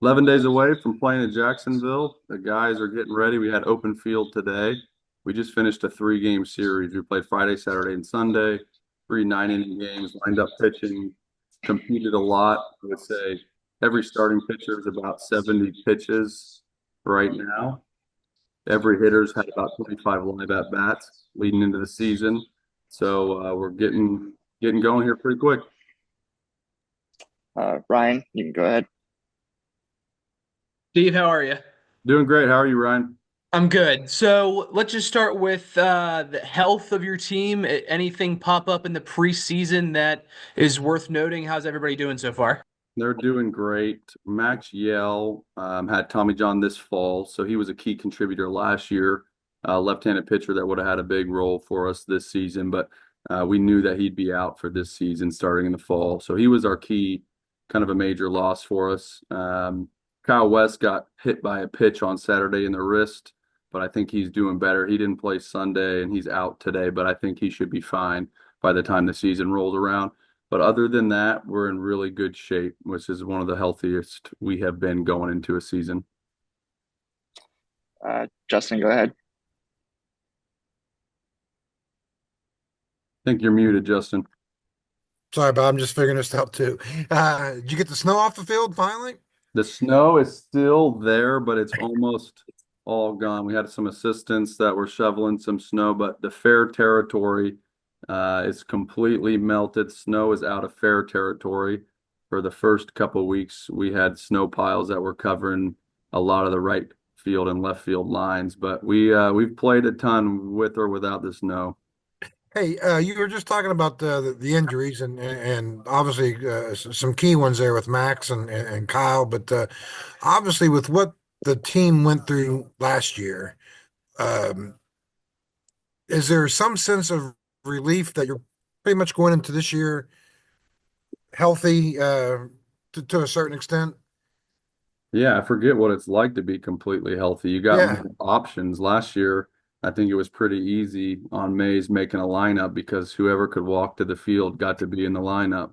11 days away from playing in Jacksonville. The guys are getting ready. We had open field today. We just finished a three-game series. We played Friday, Saturday, and Sunday. Three nine-inning games, lined up pitching, competed a lot. I would say every starting pitcher is about 70 pitches right now. Every hitter's had about 25 live at bats leading into the season. So we're getting going here pretty quick. Ryan, you can go ahead. Steve, how are you? Doing great. How are you, Ryan? I'm good. So let's just start with the health of your team. Anything pop up in the preseason that is worth noting? How's everybody doing so far? They're doing great. Max Yell had Tommy John this fall, so he was a key contributor last year. Left-handed pitcher that would have had a big role for us this season, but we knew that he'd be out for this season starting in the fall. So he was our key, kind of a major loss for us. Kyle West got hit by a pitch on Saturday in the wrist, but I think he's doing better. He didn't play Sunday and he's out today, but I think he should be fine by the time the season rolls around. But other than that, we're in really good shape, which is one of the healthiest we have been going into a season. Justin, go ahead. I think you're muted, Justin. Sorry, Bob. I'm just figuring this out too. Did you get the snow off the field finally? The snow is still there, but it's almost all gone. We had some assistants that were shoveling some snow, but the fair territory is completely melted. Snow is out of fair territory. For the first couple of weeks, we had snow piles that were covering a lot of the right field and left field lines, but we've played a ton with or without the snow. Hey, you were just talking about the injuries and obviously some key ones there with Max and Kyle, but obviously with what the team went through last year, um, is there some sense of relief that you're pretty much going into this year healthy to a certain extent? Yeah, I forget what it's like to be completely healthy. You got Yeah, more options. Last year, I think it was pretty easy on Mays making a lineup because whoever could walk to the field got to be in the lineup.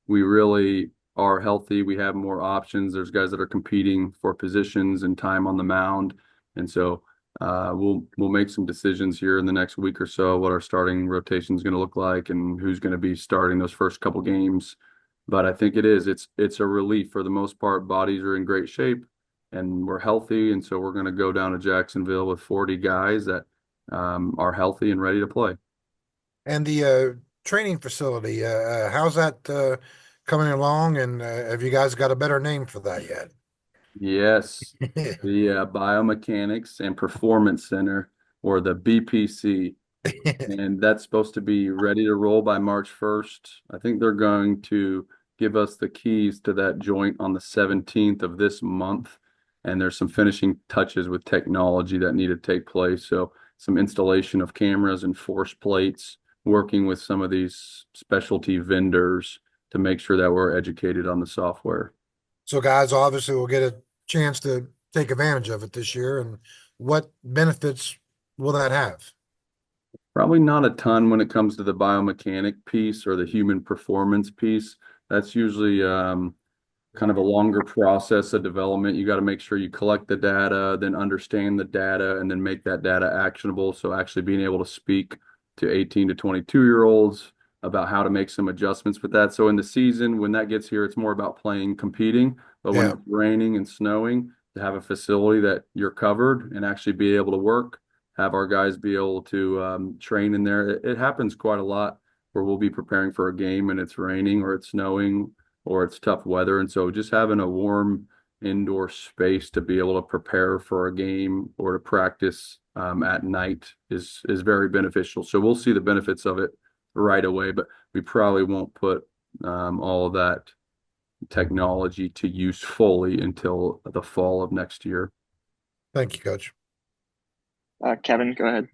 We really are healthy. We have more options. There's guys that are competing for positions and time on the mound. And so we'll make some decisions here in the next week or so what our starting rotation is going to look like and who's going to be starting those first couple games. But I think it's a relief for the most part. Bodies are in great shape and we're healthy. And so we're going to go down to Jacksonville with 40 guys that are healthy and ready to play. and the training facility, how's that coming along? And have you guys got a better name for that yet? Yes, the Biomechanics and Performance Center, or the BPC. And that's supposed to be ready to roll by March 1st. I think they're going to give us the keys to that joint on the 17th of this month. And there's some finishing touches with technology that need to take place. So some installation of cameras and force plates, working with some of these specialty vendors to make sure that we're educated on the software. So guys obviously will get a chance to take advantage of it this year. And what benefits will that have? Probably not a ton when it comes to the biomechanic piece or the human performance piece. That's usually kind of a longer process of development. You got to make sure you collect the data, then understand the data, and then make that data actionable. So actually being able to speak to 18 to 22-year-olds about how to make some adjustments with that. So in the season, when that gets here, it's more about playing, competing. But when Yeah. it's raining and snowing, to have a facility that you're covered and actually be able to work, have our guys be able to train in there. It happens quite a lot where we'll be preparing for a game and it's raining or it's snowing or it's tough weather. And so just having a warm indoor space to be able to prepare for a game or to practice at night is very beneficial. So we'll see the benefits of it right away, but we probably won't put all of that technology to use fully until the fall of next year. Thank you, Coach. Kevin, go ahead.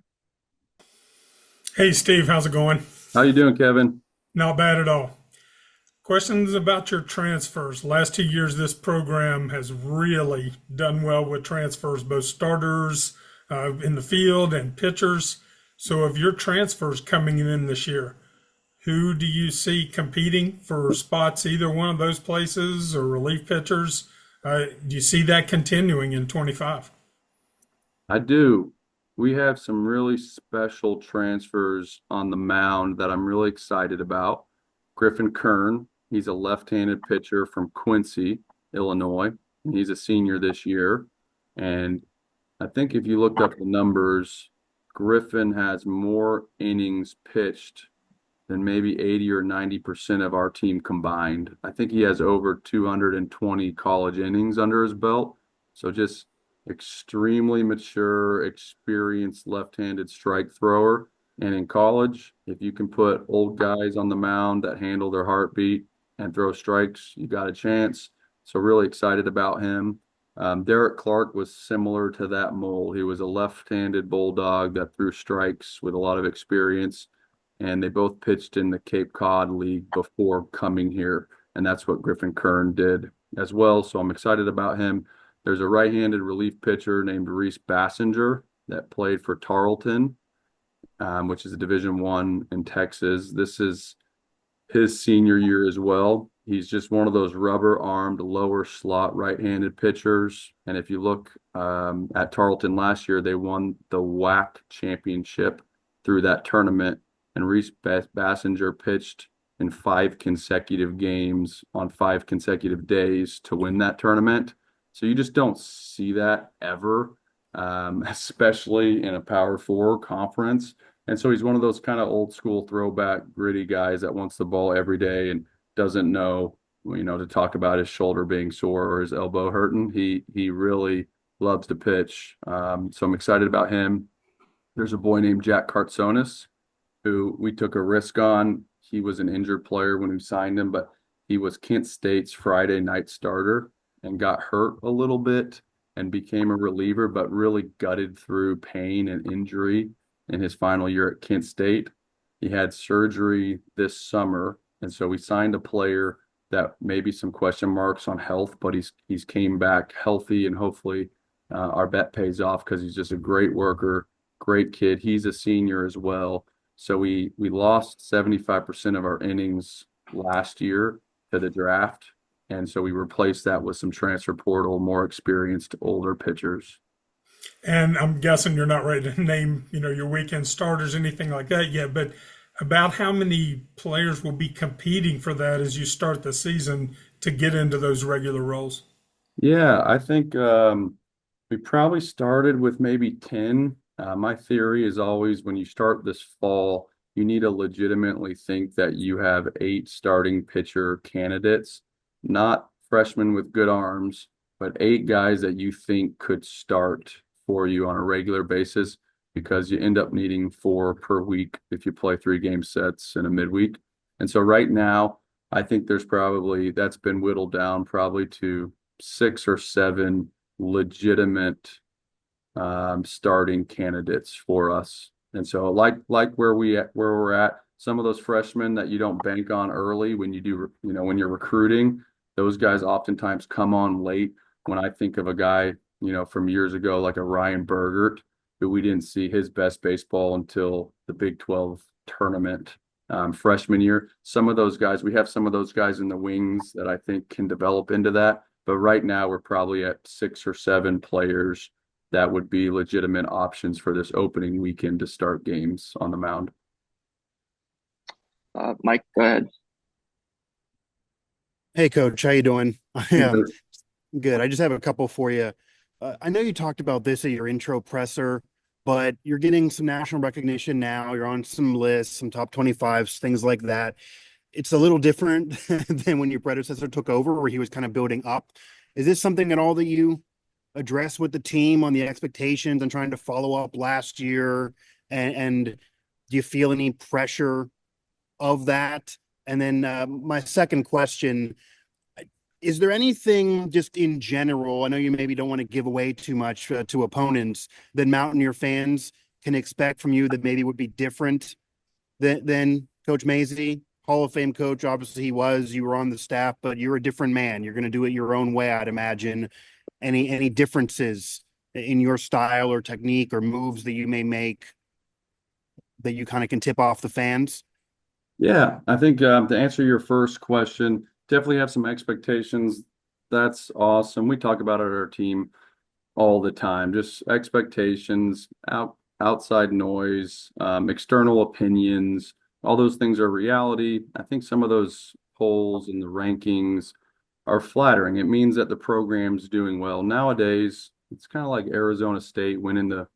Hey Steve, how's it going? How you doing, Kevin? Not bad at all. Questions about your transfers. Last 2 years, this program has really done well with transfers, both starters in the field and pitchers. So, of your transfers coming in this year, who do you see competing for spots, either one of those places or relief pitchers? Do you see that continuing in 25? I do. We have some really special transfers on the mound that I'm really excited about. Griffin Kern, he's a left-handed pitcher from Quincy, Illinois. He's a senior this year. And I think if you looked up the numbers, Griffin has more innings pitched than maybe 80 or 90% of our team combined. I think he has over 220 college innings under his belt. So just extremely mature, experienced left-handed strike thrower. And in college, if you can put old guys on the mound that handle their heartbeat and throw strikes, you got a chance. So really excited about him. Derek Clark was similar to that mold. He was a left-handed bulldog that threw strikes with a lot of experience, and they both pitched in the Cape Cod League before coming here, and that's what Griffin Kern did as well. So I'm excited about him. There's a right-handed relief pitcher named Reese Bassinger that played for Tarleton, which is a Division One in Texas. This is his senior year as well. He's just one of those rubber-armed lower slot right-handed pitchers. And if you look at Tarleton last year, they won the WAC championship through that tournament. And Reese Bassinger pitched in 5 consecutive games on 5 consecutive days to win that tournament. So you just don't see that ever, especially in a Power Four conference. And so he's one of those kind of old school throwback gritty guys that wants the ball every day and doesn't know, to talk about his shoulder being sore or his elbow hurting. He really loves to pitch. So I'm excited about him. There's a boy named Jack Kartsonis who we took a risk on. He was an injured player when we signed him, but he was Kent State's Friday night starter and got hurt a little bit and became a reliever, but really gutted through pain and injury in his final year at Kent State. He had surgery this summer, and so we signed a player that maybe some question marks on health, but he's came back healthy, and hopefully our bet pays off because he's just a great worker, great kid. He's a senior as well. So we lost 75% of our innings last year to the draft, and so we replaced that with some transfer portal, more experienced, older pitchers. And I'm guessing you're not ready to name, your weekend starters, anything like that yet, but about how many players will be competing for that as you start the season to get into those regular roles? Yeah, I think we probably started with maybe 10. My theory is always when you start this fall, you need to legitimately think that you have 8 starting pitcher candidates, not freshmen with good arms, but 8 guys that you think could start for you on a regular basis, because you end up needing 4 per week if you play 3 game sets in a midweek. And so right now, I think that's been whittled down probably to 6 or 7 legitimate starting candidates for us. And so like where we're at, some of those freshmen that you don't bank on early when you do, when you're recruiting, those guys oftentimes come on late. When I think of a guy, from years ago, like a Ryan Bergert, who we didn't see his best baseball until the Big 12 tournament freshman year. We have some of those guys in the wings that I think can develop into that. But right now, we're probably at 6 or 7 players that would be legitimate options for this opening weekend to start games on the mound. Mike, go ahead. Hey, Coach, how you doing? Good. I just have a couple for you. I know you talked about this at your intro presser, but you're getting some national recognition now. You're on some lists, some top 25s, things like that. It's a little different than when your predecessor took over, where he was kind of building up. Is this something at all that you address with the team on the expectations and trying to follow up last year? And do you feel any pressure of that? And then my second question, is there anything just in general, I know you maybe don't want to give away too much to opponents, that Mountaineer fans can expect from you that maybe would be different than Coach Mazey? Hall of Fame coach, obviously you were on the staff, but you're a different man. You're going to do it your own way, I'd imagine. Any differences in your style or technique or moves that you may make that you kind of can tip off the fans? Yeah, I think to answer your first question, definitely have some expectations That's awesome. We talk about it at our team all the time. Just expectations, outside noise, external opinions, all those things are reality. I think some of those polls and the rankings are flattering. It means that the program's doing well. Nowadays, it's kind of like Arizona State winning the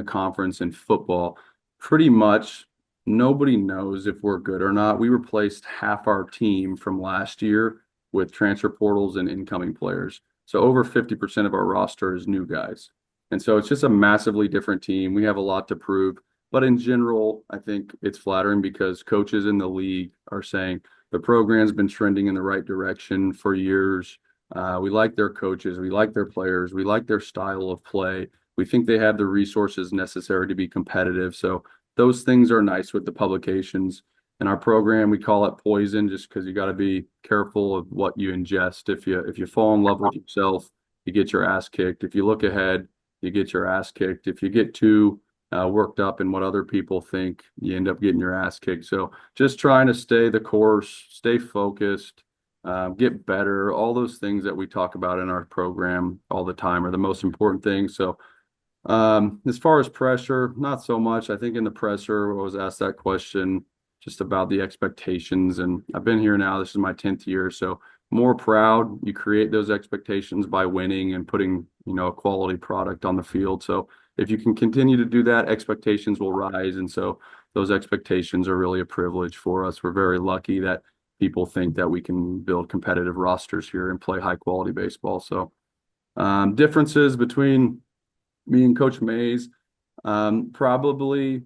conference in football. Pretty much nobody knows if we're good or not. We replaced half our team from last year with transfer portals and incoming players. So over 50% of our roster is new guys. And so it's just a massively different team. We have a lot to prove. But in general, I think it's flattering because coaches in the league are saying the program's been trending in the right direction for years. We like their coaches. We like their players. We like their style of play. We think they have the resources necessary to be competitive. So those things are nice with the publications. In our program, we call it poison just because you got to be careful of what you ingest. If you fall in love with yourself, you get your ass kicked. If you look ahead, you get your ass kicked. If you get too worked up in what other people think, you end up getting your ass kicked. So just trying to stay the course, stay focused, get better. All those things that we talk about in our program all the time are the most important things. So as far as pressure, not so much. I think in the presser, I was asked that question just about the expectations. And I've been here now, this is my 10th year. So more proud. You create those expectations by winning and putting, a quality product on the field. So if you can continue to do that, expectations will rise. And so those expectations are really a privilege for us. We're very lucky that people think that we can build competitive rosters here and play high quality baseball. So differences between me and Coach Mays, probably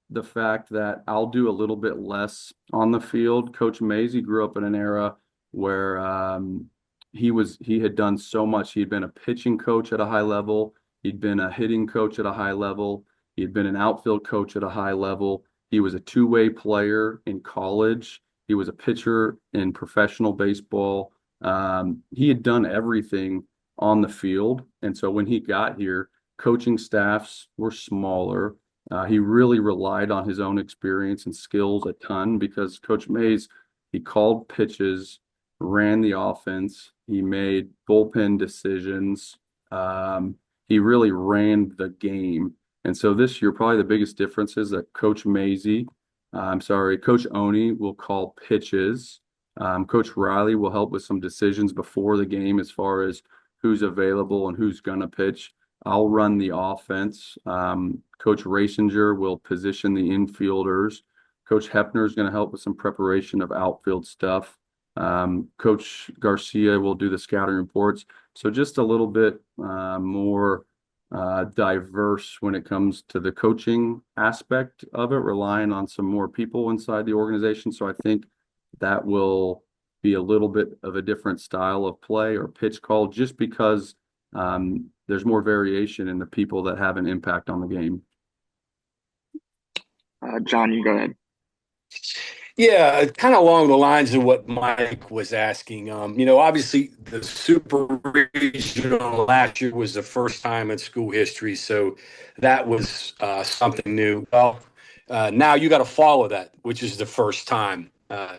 the fact that I'll do a little bit less on the field. Coach Mays, he grew up in an era where he had done so much. He'd been a pitching coach at a high level. He'd been a hitting coach at a high level. He'd been an outfield coach at a high level. He was a two-way player in college. He was a pitcher in professional baseball. He had done everything on the field. And so when he got here, coaching staffs were smaller. He really relied on his own experience and skills a ton because Coach Mays, he called pitches, ran the offense, he made bullpen decisions. He really ran the game. And so this year, probably the biggest difference is that Coach Oni will call pitches. Coach Riley will help with some decisions before the game as far as who's available and who's going to pitch. I'll run the offense. Coach Rasinger will position the infielders. Coach Hepner is going to help with some preparation of outfield stuff. Coach Garcia will do the scouting reports. So just a little bit more diverse when it comes to the coaching aspect of it, relying on some more people inside the organization. So I think that will be a little bit of a different style of play or pitch call just because there's more variation in the people that have an impact on the game. John, you go ahead. Yeah, kind of along the lines of what Mike was asking. Obviously the super regional last year was the first time in school history, so that was something new. Well, now you got to follow that, which is the first time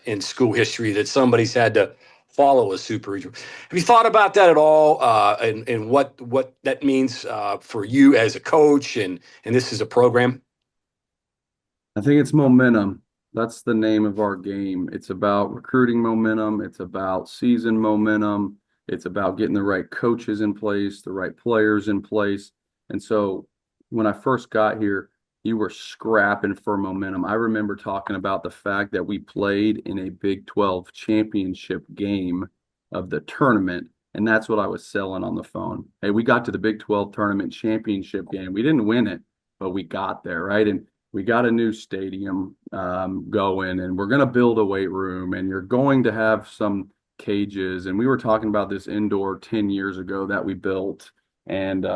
in school history that somebody's had to follow a super regional. Have you thought about that at all, and what that means for you as a coach and this is a program? I think it's momentum. That's the name of our game. It's about recruiting momentum. It's about season momentum. It's about getting the right coaches in place, the right players in place. And so when I first got here, you were scrapping for momentum. I remember talking about the fact that we played in a Big 12 championship game of the tournament. And that's what I was selling on the phone. Hey, we got to the Big 12 tournament championship game. We didn't win it, but we got there, right? And we got a new stadium going, and we're going to build a weight room, and you're going to have some cages. And we were talking about this indoor 10 years ago that we built, and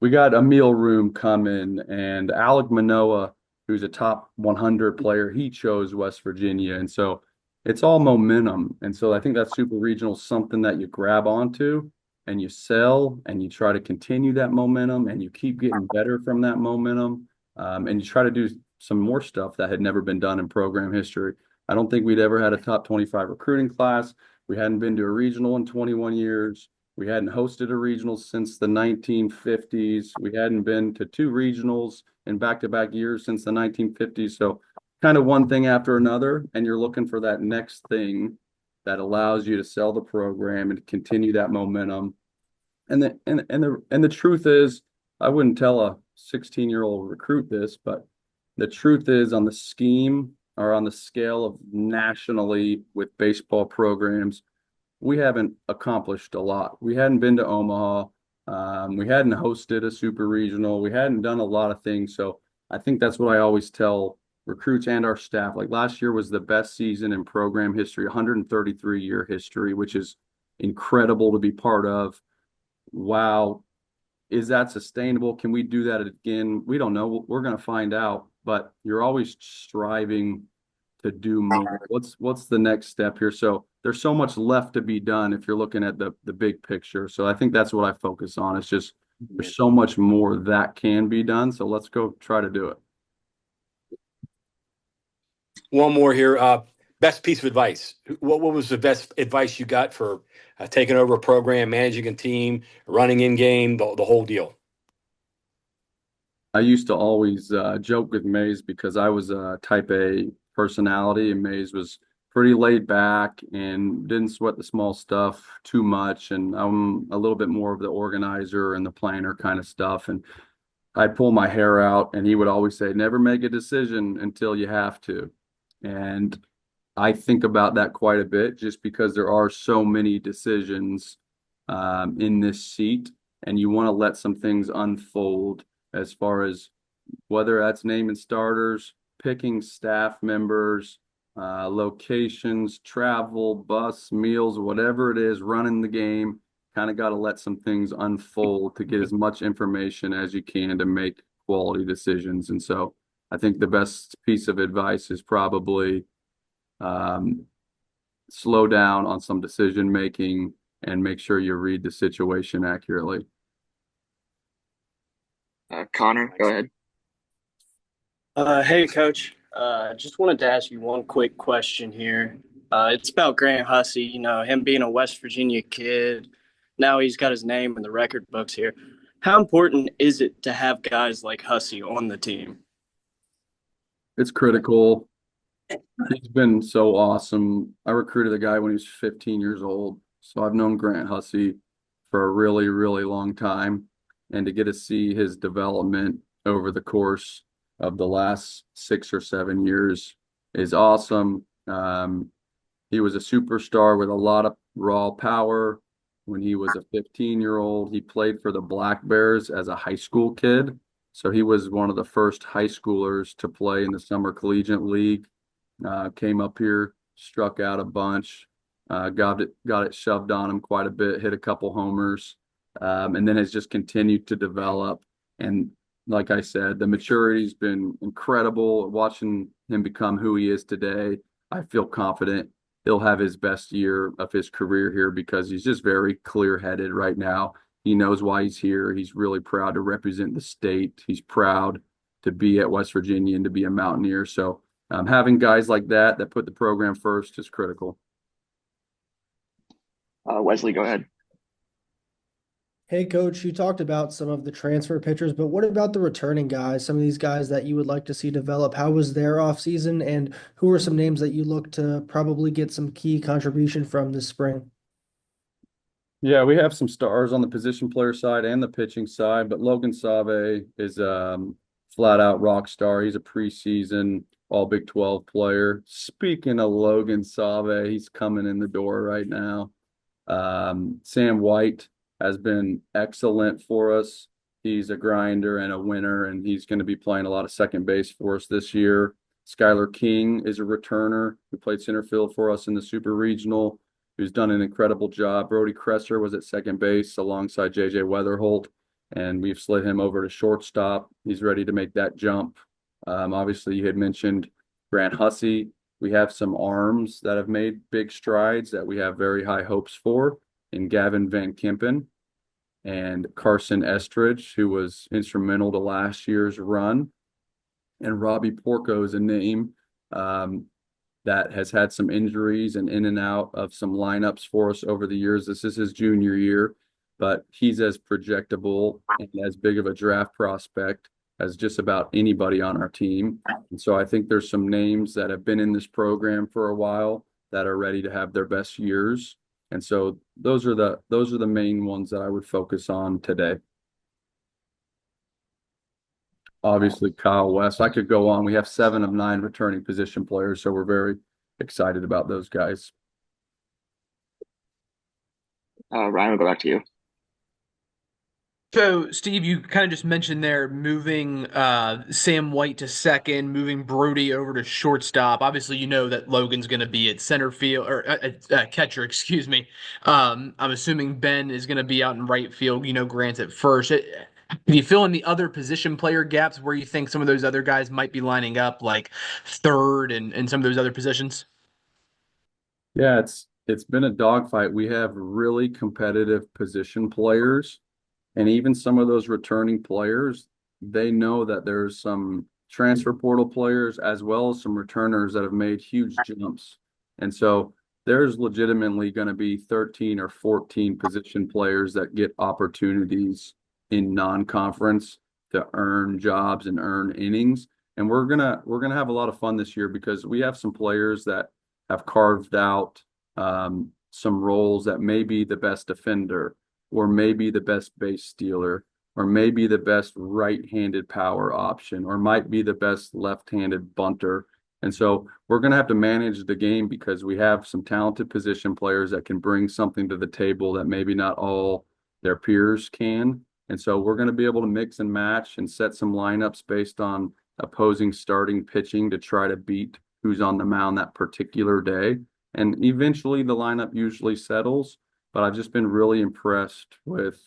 we got a meal room coming. And Alec Manoa, who's a top 100 player, he chose West Virginia. And so it's all momentum. And so I think that super regional is something that you grab onto and you sell, and you try to continue that momentum, and you keep getting better from that momentum. And you try to do some more stuff that had never been done in program history. I don't think we'd ever had a top 25 recruiting class. We hadn't been to a regional in 21 years. We hadn't hosted a regional since the 1950s. We hadn't been to two regionals in back-to-back years since the 1950s. So kind of one thing after another, and you're looking for that next thing that allows you to sell the program and continue that momentum. And the truth is, I wouldn't tell a 16-year-old recruit this, but the truth is on the scheme or on the scale of nationally with baseball programs, we haven't accomplished a lot. We hadn't been to Omaha. We hadn't hosted a super regional. We hadn't done a lot of things. So I think that's what I always tell recruits and our staff. Like last year was the best season in program history, 133-year history, which is incredible to be part of. Wow. Is that sustainable? Can we do that again? We don't know. We're going to find out, but you're always striving to do more. What's the next step here? So there's so much left to be done if you're looking at the big picture. So I think that's what I focus on. It's just there's so much more that can be done. So let's go try to do it. One more here. Best piece of advice. What was the best advice you got for taking over a program, managing a team, running in game, the whole deal? I used to always joke with Mays because I was a type A personality, and Mays was pretty laid back and didn't sweat the small stuff too much. And I'm a little bit more of the organizer and the planner kind of stuff. And I'd pull my hair out, and he would always say, never make a decision until you have to. And I think about that quite a bit just because there are so many decisions in this seat, and you want to let some things unfold as far as whether that's naming starters, picking staff members, locations, travel, bus, meals, whatever it is, running the game. Kind of got to let some things unfold to get as much information as you can to make quality decisions. And so I think the best piece of advice is probably slow down on some decision making and make sure you read the situation accurately. Connor, go ahead. Hey, Coach. Just wanted to ask you one quick question here. It's about Grant Hussey, him being a West Virginia kid. Now he's got his name in the record books here. How important is it to have guys like Hussey on the team? It's critical. He's been so awesome. I recruited a guy when he was 15 years old. So I've known Grant Hussey for a really, really long time. And to get to see his development over the course of the last 6 or 7 years is awesome. He was a superstar with a lot of raw power. When he was a 15-year-old, he played for the Black Bears as a high school kid. So he was one of the first high schoolers to play in the Summer Collegiate League. Came up here, struck out a bunch, got it shoved on him quite a bit, hit a couple homers, and then has just continued to develop. And like I said, the maturity's been incredible. Watching him become who he is today, I feel confident he'll have his best year of his career here because he's just very clear-headed right now. He knows why he's here. He's really proud to represent the state. He's proud to be at West Virginia and to be a Mountaineer. So having guys like that put the program first is critical. Wesley, go ahead. Hey, Coach, you talked about some of the transfer pitchers, but what about the returning guys? Some of these guys that you would like to see develop. How was their offseason, and who are some names that you look to probably get some key contribution from this spring? Yeah, we have some stars on the position player side and the pitching side, but Logan Save is flat out rock star. He's a preseason all Big 12 player. Speaking of Logan Save, he's coming in the door right now. Sam White has been excellent for us. He's a grinder and a winner, and he's going to be playing a lot of second base for us this year. Skylar King is a returner who played center field for us in the Super Regional, who's done an incredible job. Brody Kresser was at second base alongside J.J. Weatherholt, and we've slid him over to shortstop. He's ready to make that jump. Obviously, you had mentioned Grant Hussey. We have some arms that have made big strides that we have very high hopes for in Gavin Van Kempen and Carson Estridge, who was instrumental to last year's run. And Robbie Porco is a name that has had some injuries and in and out of some lineups for us over the years. This is his junior year, but he's as projectable and as big of a draft prospect as just about anybody on our team. And so I think there's some names that have been in this program for a while that are ready to have their best years. And so those are the main ones that I would focus on today. Obviously, Kyle West. I could go on. We have 7 of 9 returning position players, so we're very excited about those guys. Ryan, we'll go back to you. So, Steve, you kind of just mentioned there moving Sam White to second, moving Brody over to shortstop. Obviously, you know that Logan's going to be at center field or catcher, excuse me. I'm assuming Ben is going to be out in right field. You know, Grant's at first. Do you fill in the other position player gaps where you think some of those other guys might be lining up, like third and some of those other positions? Yeah, it's been a dogfight. We have really competitive position players. And even some of those returning players, they know that there's some transfer portal players as well as some returners that have made huge jumps. And so there's legitimately going to be 13 or 14 position players that get opportunities in non-conference to earn jobs and earn innings. And we're gonna have a lot of fun this year because we have some players that have carved out some roles that may be the best defender or maybe the best base stealer, or maybe the best right-handed power option, or might be the best left-handed bunter. And so we're going to have to manage the game because we have some talented position players that can bring something to the table that maybe not all their peers can. And so we're going to be able to mix and match and set some lineups based on opposing starting pitching to try to beat who's on the mound that particular day. And eventually the lineup usually settles, but I've just been really impressed with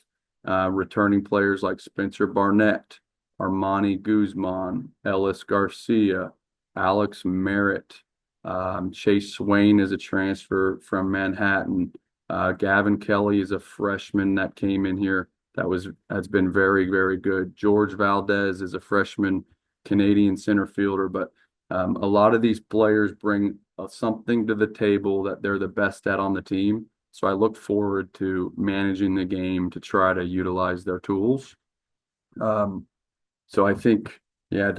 returning players like Spencer Barnett, Armani Guzman, Ellis Garcia, Alex Merritt, Chase Swain is a transfer from Manhattan. Gavin Kelly is a freshman that came in here that's been very, very good. George Valdez is a freshman Canadian center fielder, but a lot of these players bring something to the table that they're the best at on the team. So I look forward to managing the game to try to utilize their tools. So I think, yeah,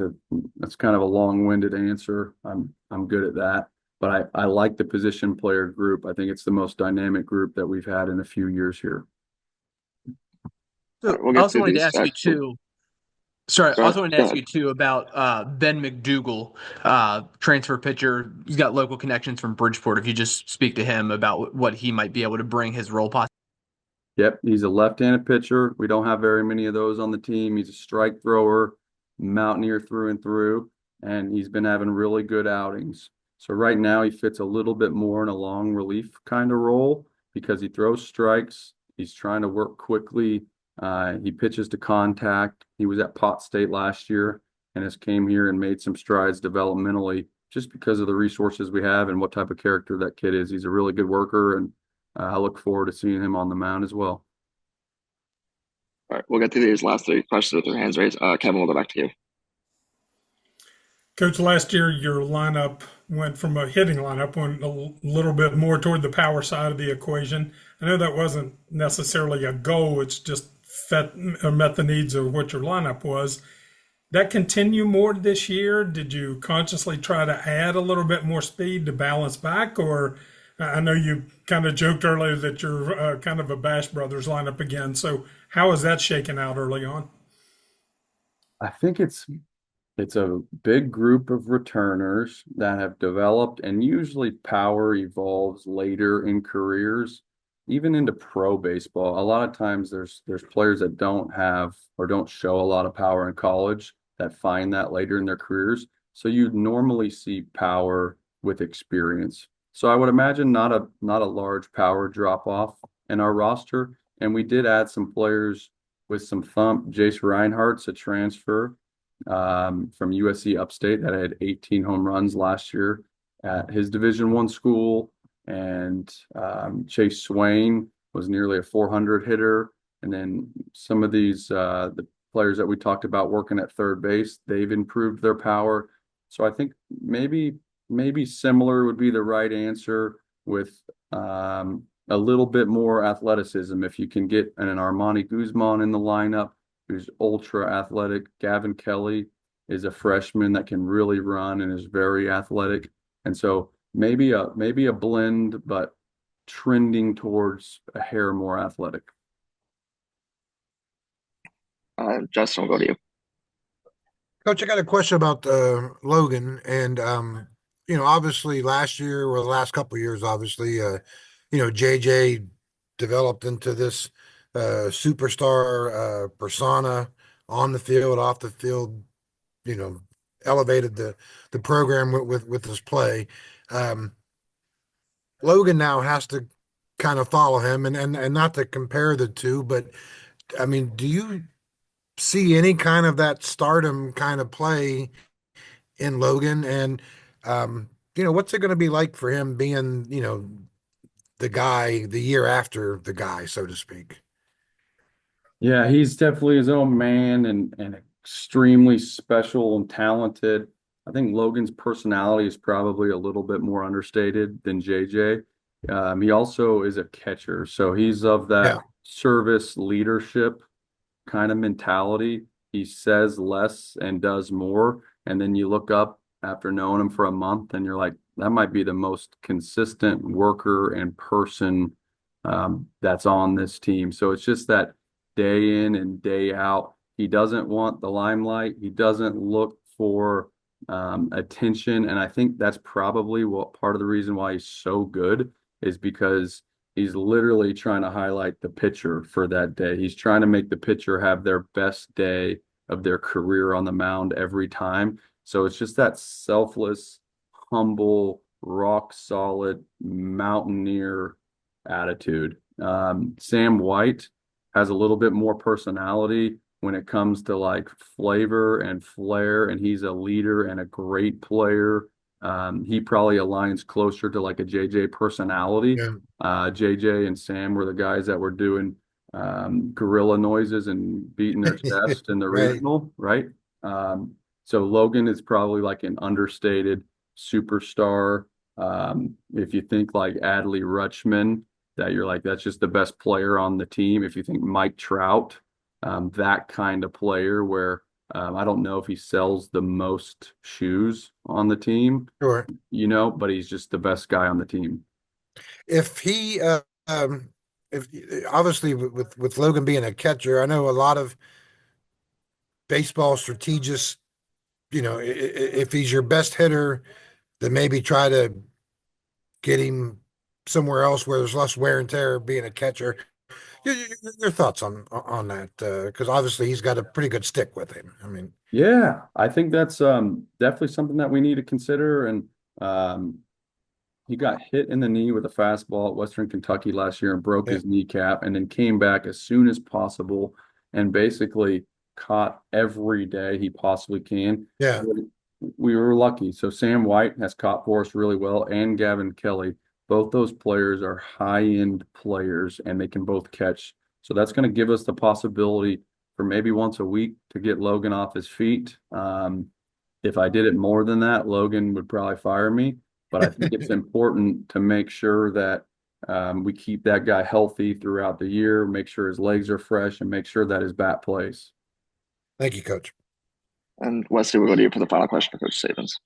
that's kind of a long-winded answer. I'm good at that, but I like the position player group. I think it's the most dynamic group that we've had in a few years here. So We'll I get also to wanted to these. ask you too. Sorry, I Go also ahead. wanted to Go ask ahead. you too about Ben McDougal, transfer pitcher. He's got local connections from Bridgeport. If you just speak to him about what he might be able to bring his role possibly. Yep, he's a left-handed pitcher. We don't have very many of those on the team. He's a strike thrower, mountaineer through and through, and he's been having really good outings. So right now he fits a little bit more in a long relief kind of role because he throws strikes. He's trying to work quickly. He pitches to contact. He was at Pot State last year and has came here and made some strides developmentally just because of the resources we have and what type of character that kid is. He's a really good worker, and I look forward to seeing him on the mound as well. All right, we'll get to these last 3 questions with your hands raised. Kevin, we'll go back to you. Coach, last year your lineup went from a hitting lineup, went a little bit more toward the power side of the equation. I know that wasn't necessarily a goal, it's just met the needs of what your lineup was. That continue more this year? Did you consciously try to add a little bit more speed to balance back? Or I know you kind of joked earlier that you're kind of a Bash Brothers lineup again. So how is that shaken out early on? I think it's a big group of returners that have developed, and usually power evolves later in careers, even into pro baseball. A lot of times there's players that don't have or don't show a lot of power in college that find that later in their careers. So you'd normally see power with experience. So I would imagine not a large power drop off in our roster. And we did add some players with some thump. Jace Reinhardt's a transfer from USC Upstate that had 18 home runs last year at his Division I school, and Chase Swain was nearly a 400 hitter. And then some of these the players that we talked about working at third base, they've improved their power. So I think maybe maybe similar would be the right answer with a little bit more athleticism. If you can get an Armani Guzman in the lineup, who's ultra athletic. Gavin Kelly is a freshman that can really run and is very athletic. And so maybe a blend, but trending towards a hair more athletic. Justin, we'll go to you. Coach, I got a question about Logan, and obviously last year or the last couple of years, obviously, JJ developed into this superstar persona on the field, off the field, you know, elevated the program with his play. Um, Logan now has to kind of follow him, and not to compare the two, but I mean, do you see any kind of that stardom kind of play in Logan? And what's it going to be like for him being, the guy the year after the guy, so to speak? Yeah, he's definitely his own man and extremely special and talented. I think Logan's personality is probably a little bit more understated than JJ. He also is a catcher, so he's of that Yeah. service leadership kind of mentality. He says less and does more. And then you look up after knowing him for a month and you're like, that might be the most consistent worker and person that's on this team. So it's just that day in and day out. He doesn't want the limelight. He doesn't look for attention. And I think that's probably what part of the reason why he's so good is because he's literally trying to highlight the pitcher for that day. He's trying to make the pitcher have their best day of their career on the mound every time. So it's just that selfless, humble, rock solid mountaineer attitude. Sam White has a little bit more personality when it comes to like flavor and flair, and he's a leader and a great player. He probably aligns closer to like a JJ personality. Yeah. JJ and Sam were the guys that were doing gorilla noises and beating their chest in the Right. regional, right? So Logan is probably like an understated superstar. If you think like Adley Rutschman, that you're like, that's just the best player on the team. If you think Mike Trout, that kind of player where I don't know if he sells the most shoes on the team, Sure. but he's just the best guy on the team. If he, if obviously with Logan being a catcher, I know a lot of baseball strategists, if he's your best hitter, then maybe try to get him somewhere else where there's less wear and tear being a catcher. Your thoughts on that? Because obviously he's got a pretty good stick with him. I mean, Yeah, I think that's definitely something that we need to consider. And um, he got hit in the knee with a fastball at Western Kentucky last year and broke yeah, his kneecap, and then came back as soon as possible and basically caught every day he possibly can. yeah, We were lucky. So Sam White has caught for us really well, and Gavin Kelly. Both those players are high-end players, and they can both catch. So that's going to give us the possibility for maybe once a week to get Logan off his feet. If I did it more than that, Logan would probably fire me. But I think it's important to make sure that we keep that guy healthy throughout the year, make sure his legs are fresh, and make sure that his bat plays. Thank you, Coach. And Wesley, we'll go to you for the final question for Coach Sabins.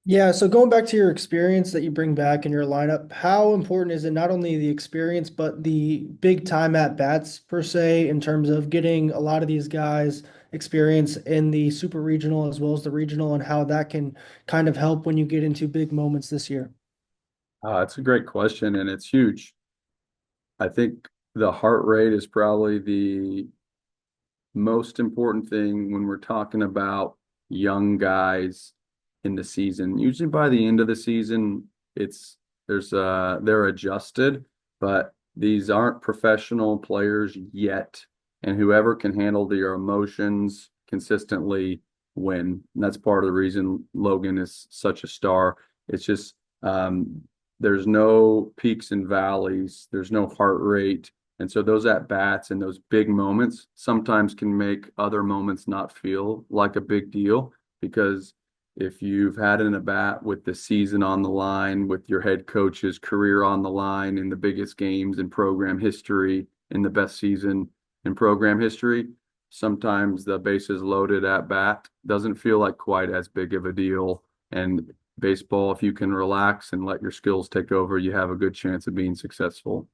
Yeah, so going back to your experience that you bring back in your lineup, how important is it not only the experience, but the big time at bats per se, in terms of getting a lot of these guys experience in the super regional as well as the regional, and how that can kind of help when you get into big moments this year? It's a great question, and it's huge. I think the heart rate is probably the most important thing when we're talking about young guys in the season. Usually by the end of the season, they're adjusted, but these aren't professional players yet. And whoever can handle their emotions consistently win. And that's part of the reason Logan is such a star. It's just there's no peaks and valleys, there's no heart rate. And so those at bats and those big moments sometimes can make other moments not feel like a big deal because if you've had an at bat with the season on the line, with your head coach's career on the line in the biggest games in program history, in the best season in program history, sometimes the bases loaded at bat doesn't feel like quite as big of a deal. And baseball, if you can relax and let your skills take over, you have a good chance of being successful.